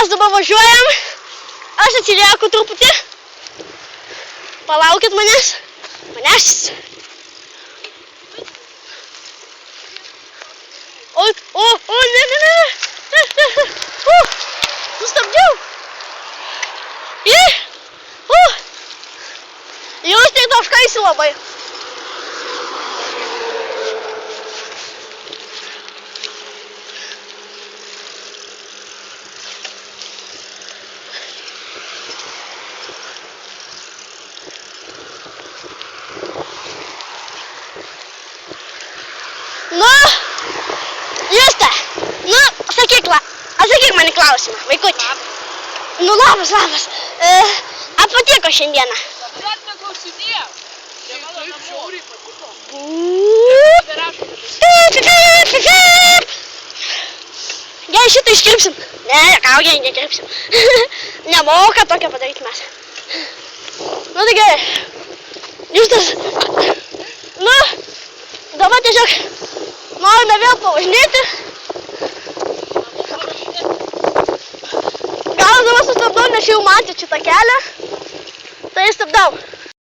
mes dabar važiuojam. Aš atsilieku truputį. Palaukit manęs. O, ne. Sustabdžiau. Jūs tik taškaisi labai. Juste, atsakyk man į klausimą, vaikutį. Labas. Patiko šiandieną? Net neklausinėjau. Taip žiauriai patiko. Gerai, šitą iškirpsim. Ne, nekirpsim. Nemoka tokio padaryti mes. Nu tai gerai. Justas. Dabar tiesiog norime vėl pavažinėti. Gal dabar sustabdau, nes jau matė šitą kelią. Tai stabdau.